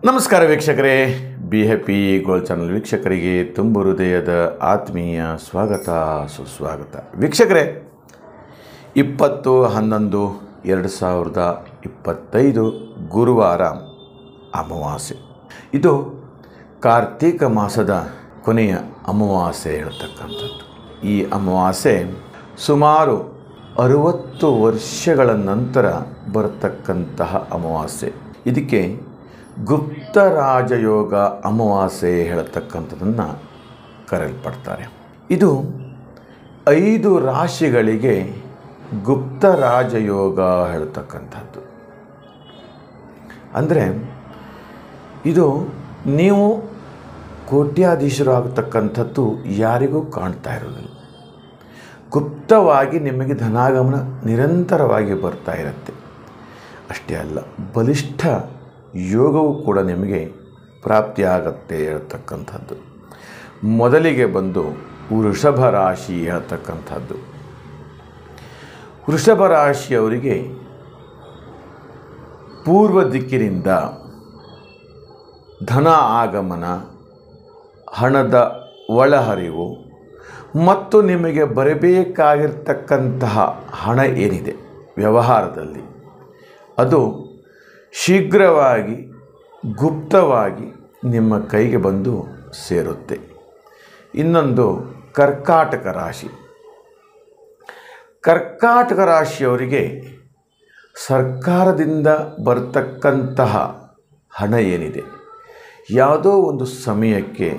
ನಮಸ್ಕಾರ ವೀಕ್ಷಕರೇ, be happy gold channel ವೀಕ್ಷಕರಿಗೆ ತುಂಬು ಹೃದಯದ ಆತ್ಮೀಯ ಸ್ವಾಗತ ಸುಸ್ವಾಗತ. ವೀಕ್ಷಕರೇ, 20/11/2025 ಗುರುವಾರ ಅಮಾವಾಸ್ಯೆ. ಇದು ಕಾರ್ತೀಕ ಮಾಸದ ಕೊನೆಯ ಅಮಾವಾಸ್ಯೆ ಹೇಳ್ತಕ್ಕಂಥದ್ದು. ಈ ಅಮಾವಾಸ್ಯೆ ಸುಮಾರು 60 ವರ್ಷಗಳ ನಂತರ ಬರತಕ್ಕಂತಹ ಅಮಾವಾಸ್ಯೆ. ಇದಕ್ಕೆ ಗುಪ್ತ ರಾಜಯೋಗ ಅಮಾವಾಸ್ಯೆ ಹೇಳತಕ್ಕಂಥದ್ದನ್ನು ಕರೆಯಲ್ಪಡ್ತಾರೆ. ಇದು 5 ರಾಶಿಗಳಿಗೆ ಗುಪ್ತ ರಾಜಯೋಗ ಹೇಳ್ತಕ್ಕಂಥದ್ದು. ಅಂದರೆ ಇದು ನೀವು ಕೋಟ್ಯಾಧೀಶರು ಆಗತಕ್ಕಂಥದ್ದು ಯಾರಿಗೂ ಕಾಣ್ತಾ ಇರೋದಿಲ್ಲ. ಗುಪ್ತವಾಗಿ ನಿಮಗೆ ಧನಾಗಮನ ನಿರಂತರವಾಗಿ ಬರ್ತಾ ಇರುತ್ತೆ. ಅಷ್ಟೇ ಅಲ್ಲ, ಬಲಿಷ್ಠ ಯೋಗವು ಕೂಡ ನಿಮಗೆ ಪ್ರಾಪ್ತಿಯಾಗತ್ತೆ ಹೇಳ್ತಕ್ಕಂಥದ್ದು. ಮೊದಲಿಗೆ ಬಂದು ವೃಷಭ ರಾಶಿ ಹೇಳ್ತಕ್ಕಂಥದ್ದು. ವೃಷಭ ರಾಶಿಯವರಿಗೆ ಪೂರ್ವ ದಿಕ್ಕಿನಿಂದ ಧನ ಆಗಮನ, ಹಣದ ಒಳಹರಿವು ಮತ್ತು ನಿಮಗೆ ಬರಬೇಕಾಗಿರ್ತಕ್ಕಂತಹ ಹಣ ಏನಿದೆ ವ್ಯವಹಾರದಲ್ಲಿ, ಅದು ಶೀಘ್ರವಾಗಿ ಗುಪ್ತವಾಗಿ ನಿಮ್ಮ ಕೈಗೆ ಬಂದು ಸೇರುತ್ತೆ. ಇನ್ನೊಂದು ಕರ್ಕಾಟಕ ರಾಶಿ. ಕರ್ಕಾಟಕ ರಾಶಿಯವರಿಗೆ ಸರ್ಕಾರದಿಂದ ಬರ್ತಕ್ಕಂತಹ ಹಣ ಏನಿದೆ, ಯಾವುದೋ ಒಂದು ಸಮಯಕ್ಕೆ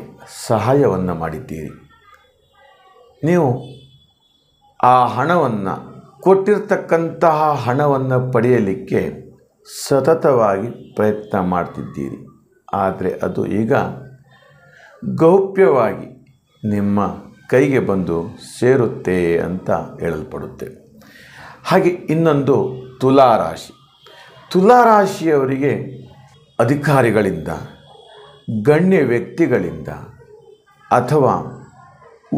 ಸಹಾಯವನ್ನು ಮಾಡಿದ್ದೀರಿ, ನೀವು ಆ ಹಣವನ್ನು ಕೊಟ್ಟಿರ್ತಕ್ಕಂತಹ ಹಣವನ್ನು ಪಡೆಯಲಿಕ್ಕೆ ಸತತವಾಗಿ ಪ್ರಯತ್ನ ಮಾಡ್ತಿದ್ದೀರಿ. ಆದರೆ ಅದು ಈಗ ಗೌಪ್ಯವಾಗಿ ನಿಮ್ಮ ಕೈಗೆ ಬಂದು ಸೇರುತ್ತೆ ಅಂತ ಹೇಳಲ್ಪಡುತ್ತೆ. ಹಾಗೆ ಇನ್ನೊಂದು ತುಲಾರಾಶಿ. ತುಲಾರಾಶಿಯವರಿಗೆ ಅಧಿಕಾರಿಗಳಿಂದ, ಗಣ್ಯ ವ್ಯಕ್ತಿಗಳಿಂದ ಅಥವಾ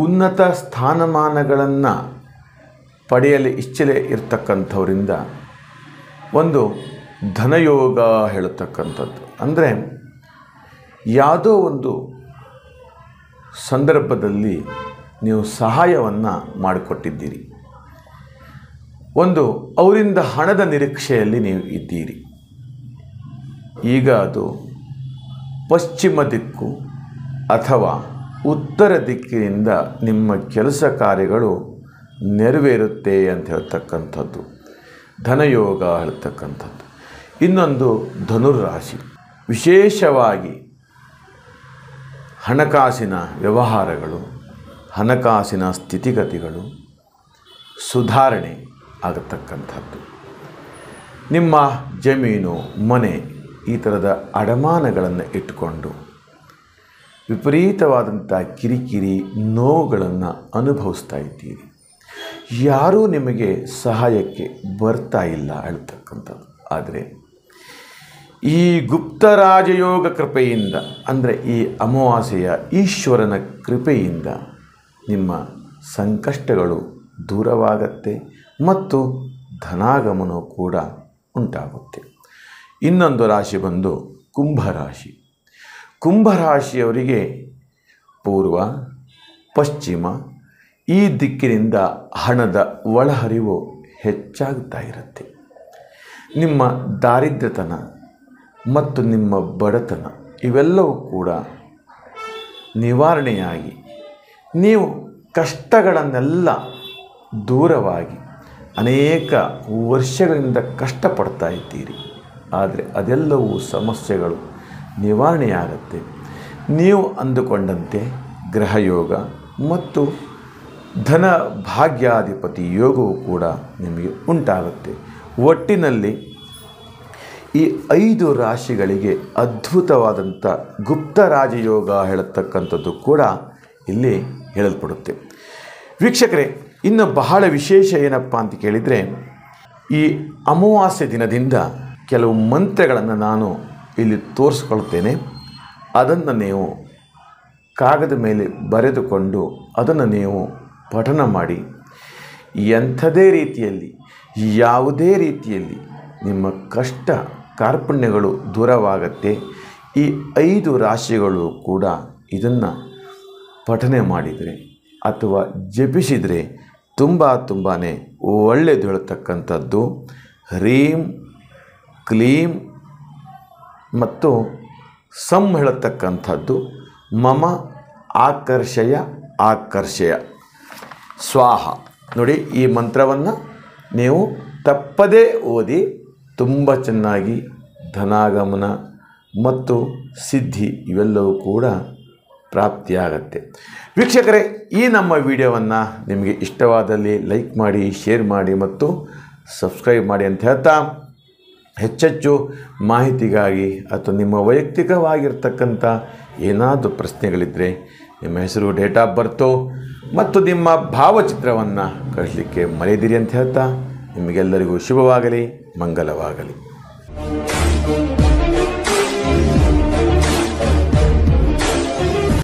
ಉನ್ನತ ಸ್ಥಾನಮಾನಗಳನ್ನು ಪಡೆಯಲು ಇಚ್ಛೆ ಇರ್ತಕ್ಕಂಥವರಿಂದ ಒಂದು ಧನಯೋಗ ಹೇಳತಕ್ಕಂಥದ್ದು. ಅಂದರೆ ಯಾವುದೋ ಒಂದು ಸಂದರ್ಭದಲ್ಲಿ ನೀವು ಸಹಾಯವನ್ನು ಮಾಡಿಕೊಟ್ಟಿದ್ದೀರಿ, ಒಂದು ಅವರಿಂದ ಹಣದ ನಿರೀಕ್ಷೆಯಲ್ಲಿ ನೀವು ಇದ್ದೀರಿ. ಈಗ ಅದು ಪಶ್ಚಿಮ ದಿಕ್ಕು ಅಥವಾ ಉತ್ತರ ದಿಕ್ಕಿನಿಂದ ನಿಮ್ಮ ಕೆಲಸ ಕಾರ್ಯಗಳು ನೆರವೇರುತ್ತೆ ಅಂತ ಹೇಳ್ತಕ್ಕಂಥದ್ದು ಧನಯೋಗ ಹೇಳ್ತಕ್ಕಂಥದ್ದು. ಇನ್ನೊಂದು ಧನುರ್ರಾಶಿ. ವಿಶೇಷವಾಗಿ ಹಣಕಾಸಿನ ವ್ಯವಹಾರಗಳು, ಹಣಕಾಸಿನ ಸ್ಥಿತಿಗತಿಗಳು ಸುಧಾರಣೆ ಆಗತಕ್ಕಂಥದ್ದು. ನಿಮ್ಮ ಜಮೀನು, ಮನೆ ಈ ಥರದ ಅಡಮಾನಗಳನ್ನು ಇಟ್ಟುಕೊಂಡು ವಿಪರೀತವಾದಂಥ ಕಿರಿಕಿರಿ, ನೋವುಗಳನ್ನು ಅನುಭವಿಸ್ತಾ ಇದ್ದೀರಿ. ಯಾರೂ ನಿಮಗೆ ಸಹಾಯಕ್ಕೆ ಬರ್ತಾ ಇಲ್ಲ ಹೇಳ್ತಕ್ಕಂಥದ್ದು. ಆದರೆ ಈ ಗುಪ್ತ ರಾಜಯೋಗ ಕೃಪೆಯಿಂದ, ಅಂದರೆ ಈ ಅಮಾವಾಸ್ಯೆಯ ಈಶ್ವರನ ಕೃಪೆಯಿಂದ ನಿಮ್ಮ ಸಂಕಷ್ಟಗಳು ದೂರವಾಗತ್ತೆ ಮತ್ತು ಧನಾಗಮನ ಕೂಡ ಉಂಟಾಗುತ್ತೆ. ಇನ್ನೊಂದು ರಾಶಿ ಬಂದು ಕುಂಭರಾಶಿ. ಕುಂಭರಾಶಿಯವರಿಗೆ ಪೂರ್ವ, ಪಶ್ಚಿಮ ಈ ದಿಕ್ಕಿನಿಂದ ಹಣದ ಒಳಹರಿವು ಹೆಚ್ಚಾಗ್ತಾ ಇರುತ್ತೆ. ನಿಮ್ಮ ದಾರಿದ್ರ್ಯತನ ಮತ್ತು ನಿಮ್ಮ ಬಡತನ ಇವೆಲ್ಲವೂ ಕೂಡ ನಿವಾರಣೆಯಾಗಿ ನೀವು ಕಷ್ಟಗಳನ್ನೆಲ್ಲ ದೂರವಾಗಿ ಅನೇಕ ವರ್ಷಗಳಿಂದ ಕಷ್ಟಪಡ್ತಾ ಇದ್ದೀರಿ. ಆದರೆ ಅದೆಲ್ಲವೂ ಸಮಸ್ಯೆಗಳು ನಿವಾರಣೆಯಾಗತ್ತೆ. ನೀವು ಅಂದುಕೊಂಡಂತೆ ಗ್ರಹಯೋಗ ಮತ್ತು ಧನ ಭಾಗ್ಯಾಧಿಪತಿ ಯೋಗವು ಕೂಡ ನಿಮಗೆ ಉಂಟಾಗುತ್ತೆ. ಒಟ್ಟಿನಲ್ಲಿ ಈ 5 ರಾಶಿಗಳಿಗೆ ಅದ್ಭುತವಾದಂಥ ಗುಪ್ತ ರಾಜಯೋಗ ಹೇಳತಕ್ಕಂಥದ್ದು ಕೂಡ ಇಲ್ಲಿ ಹೇಳಲ್ಪಡುತ್ತೆ. ವೀಕ್ಷಕರೇ, ಇನ್ನು ಬಹಳ ವಿಶೇಷ ಏನಪ್ಪ ಅಂತ ಕೇಳಿದರೆ, ಈ ಅಮಾವಾಸ್ಯೆ ದಿನದಿಂದ ಕೆಲವು ಮಂತ್ರಗಳನ್ನು ನಾನು ಇಲ್ಲಿ ತೋರಿಸ್ಕೊಳ್ತೇನೆ. ಅದನ್ನು ನೀವು ಕಾಗದ ಮೇಲೆ ಬರೆದುಕೊಂಡು ಅದನ್ನು ನೀವು ಪಠನ ಮಾಡಿ ಎಂಥದೇ ರೀತಿಯಲ್ಲಿ, ಯಾವುದೇ ರೀತಿಯಲ್ಲಿ ನಿಮ್ಮ ಕಷ್ಟ ಕಾರ್ಪಣ್ಯಗಳು ದೂರವಾಗತ್ತೆ. ಈ 5 ರಾಶಿಗಳು ಕೂಡ ಇದನ್ನು ಪಠನೆ ಮಾಡಿದರೆ ಅಥವಾ ಜಪಿಸಿದರೆ ತುಂಬಾ ಒಳ್ಳೆಯದು ಹೇಳ್ತಕ್ಕಂಥದ್ದು. ಹ್ರೀಂ ಕ್ಲೀಂ ಮತ್ತು ಸಂ ಹೇಳತಕ್ಕಂಥದ್ದು ಮಮ ಆಕರ್ಷಯ ಆಕರ್ಷಯ ಸ್ವಾಹ. ನೋಡಿ, ಈ ಮಂತ್ರವನ್ನು ನೀವು ತಪ್ಪದೇ ಓದಿ ತುಂಬ ಚೆನ್ನಾಗಿ ಧನಾಗಮನ ಮತ್ತು ಸಿದ್ಧಿ ಇವೆಲ್ಲವೂ ಕೂಡ ಪ್ರಾಪ್ತಿಯಾಗತ್ತೆ. ವೀಕ್ಷಕರೇ, ಈ ನಮ್ಮ ವಿಡಿಯೋವನ್ನು ನಿಮಗೆ ಇಷ್ಟವಾದಲ್ಲಿ ಲೈಕ್ ಮಾಡಿ, ಶೇರ್ ಮಾಡಿ ಮತ್ತು ಸಬ್ಸ್ಕ್ರೈಬ್ ಮಾಡಿ ಅಂತ ಹೇಳ್ತಾ, ಹೆಚ್ಚೆಚ್ಚು ಮಾಹಿತಿಗಾಗಿ ಅಥವಾ ನಿಮ್ಮ ವೈಯಕ್ತಿಕವಾಗಿರ್ತಕ್ಕಂಥ ಏನಾದರೂ ಪ್ರಶ್ನೆಗಳಿದ್ದರೆ ನಿಮ್ಮ ಹೆಸರು, ಡೇಟ್ ಆಫ್ ಬರ್ತು ಮತ್ತು ನಿಮ್ಮ ಭಾವಚಿತ್ರವನ್ನು ಕಳಿಸಲಿಕ್ಕೆ ಮರೆಯದಿರಿ ಅಂತ ಹೇಳ್ತಾ, ನಿಮಗೆಲ್ಲರಿಗೂ ಶುಭವಾಗಲಿ, ಮಂಗಲವಾಗಲಿ.